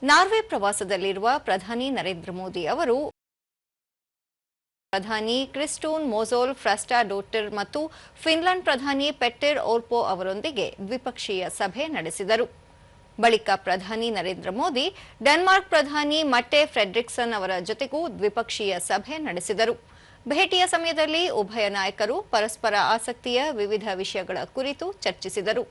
Norway ಪ್ರವಾಸದಲ್ಲಿರುವ ಪ್ರಧಾನಿ ನರೇಂದ್ರ ಮೋದಿ ಅವರು ಪ್ರಧಾನಿ ಕ್ರಿಸ್ಟೋನ್ ಮೋಜೋಲ್ ಫ್ರಾಸ್ಟಾಡೋಟರ್ ಮತ್ತು ಫಿನ್ಲೆಂಡ್ ಪ್ರಧಾನಿ ಪೆಟ್ಟರ್ ಓರ್ಪೋ ಅವರೊಂದಿಗೆ ದ್ವಿಪಕ್ಷೀಯ ಸಭೆ ನಡೆಸಿದರು. ಬಳಿಕ ಪ್ರಧಾನಿ ನರೇಂದ್ರ ಮೋದಿ ಡೆನ್ಮಾರ್ಕ್ ಪ್ರಧಾನಿ ಮಟ್ಟೆ ಫ್ರೆಡ್ರಿಕ್ಸನ್ ಅವರ ಜೊತೆಗೂ ದ್ವಿಪಕ್ಷೀಯ ಸಭೆ ನಡೆಸಿದರು. ಭೇಟಿಯ ಸಮಯದಲ್ಲಿ ಉಭಯ ನಾಯಕರು ಪರಸ್ಪರ ಆಸಕ್ತಿಯ ವಿವಿಧ ವಿಷಯಗಳ ಕುರಿತು ಚರ್ಚಿಸಿದರು.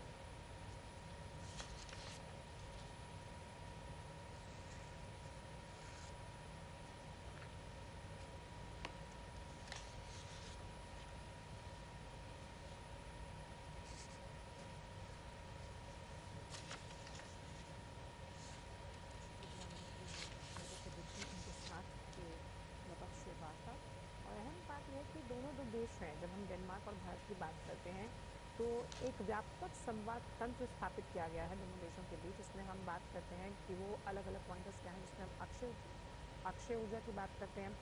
दोनों जो देश हैं, जब हम डेनमार्क और भारत की बात करते हैं तो एक व्यापक संवाद तंत्र स्थापित किया गया है दोनों देशों के बीच, जिसमें हम बात करते हैं कि वो अलग अलग पॉइंट्स क्या हैं, जिसमें हम अक्षय ऊर्जा की बात करते हैं,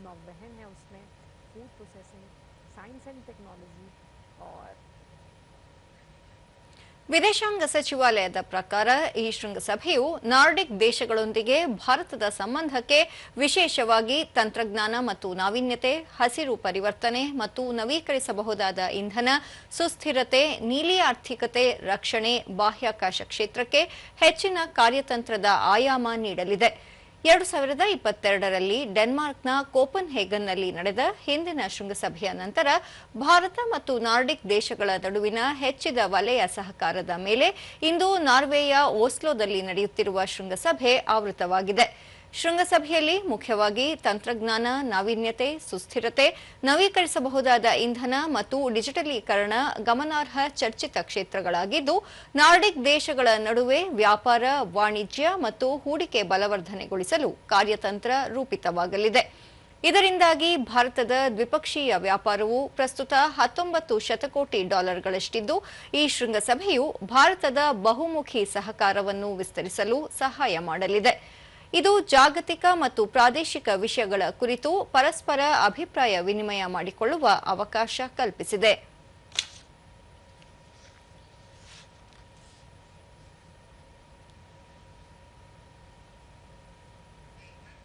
नौवहन है, उसमें food processing, science and technology और ವಿದೇಶಾಂಗ ಸಚಿವಾಲಯದ ಪ್ರಕಾರ ಈ ಶೃಂಗಸಭೆಯು ನಾರ್ಡಿಕ್ ದೇಶಗಳೊಂದಿಗೆ ಭಾರತದ ಸಂಬಂಧಕ್ಕೆ ವಿಶೇಷವಾಗಿ ತಂತ್ರಜ್ಞಾನ ಮತ್ತು ನಾವೀನ್ಯತೆ, ಹಸಿರು ಪರಿವರ್ತನೆ ಮತ್ತು ನವೀಕರಿಸಬಹುದಾದ ಇಂಧನ, ಸುಸ್ಥಿರತೆ, ನೀಲಿ ಆರ್ಥಿಕತೆ, ರಕ್ಷಣೆ, ಬಾಹ್ಯಾಕಾಶ ಕ್ಷೇತ್ರಕ್ಕೆ ಹೆಚ್ಚಿನ ಕಾರ್ಯತಂತ್ರದ ಆಯಾಮ ನೀಡಲಿದೆ. 2022ರಲ್ಲಿ ಡೆನ್ಮಾರ್ಕ್ನ ಕೋಪನ್ಹೇಗನ್ನಲ್ಲಿ ನಡೆದ ಹಿಂದಿನ ಶೃಂಗಸಭೆಯ ನಂತರ ಭಾರತ ಮತ್ತು ನಾರ್ಡಿಕ್ ದೇಶಗಳ ನಡುವಿನ ಹೆಚ್ಚಿದ ವಲಯ ಸಹಕಾರದ ಮೇಲೆ ಇಂದು ನಾರ್ವೆಯ ಓಸ್ಲೋದಲ್ಲಿ ನಡೆಯುತ್ತಿರುವ ಶೃಂಗಸಭೆ ಆವೃತವಾಗಿದೆ. ಶೃಂಗಸಭೆಯಲ್ಲಿ ಮುಖ್ಯವಾಗಿ ತಂತ್ರಜ್ಞಾನ, ನಾವೀನ್ಯತೆ, ಸುಸ್ಥಿರತೆ, ನವೀಕರಿಸಬಹುದಾದ ಇಂಧನ ಮತ್ತು ಡಿಜಿಟಲೀಕರಣ ಗಮನಾರ್ಹ ಚರ್ಚಿತ ಕ್ಷೇತ್ರಗಳಾಗಿದ್ದು, ನಾರ್ಡಿಕ್ ದೇಶಗಳ ನಡುವೆ ವ್ಯಾಪಾರ, ವಾಣಿಜ್ಯ ಮತ್ತು ಹೂಡಿಕೆ ಬಲವರ್ಧನೆಗೊಳಿಸಲು ಕಾರ್ಯತಂತ್ರ ರೂಪಿತವಾಗಲಿದೆ. ಇದರಿಂದಾಗಿ ಭಾರತದ ದ್ವಿಪಕ್ಷೀಯ ವ್ಯಾಪಾರವು ಪ್ರಸ್ತುತ $19 ಶತಕೋಟಿ ಗಳಷ್ಟಿದ್ದು, ಈ ಶೃಂಗಸಭೆಯು ಭಾರತದ ಬಹುಮುಖಿ ಸಹಕಾರವನ್ನು ವಿಸ್ತರಿಸಲು ಸಹಾಯ ಮಾಡಲಿದೆ. ಇದು ಜಾಗತಿಕ ಮತ್ತು ಪ್ರಾದೇಶಿಕ ವಿಷಯಗಳ ಕುರಿತು ಪರಸ್ಪರ ಅಭಿಪ್ರಾಯ ವಿನಿಮಯ ಮಾಡಿಕೊಳ್ಳುವ ಅವಕಾಶ ಕಲ್ಪಿಸಿದೆ.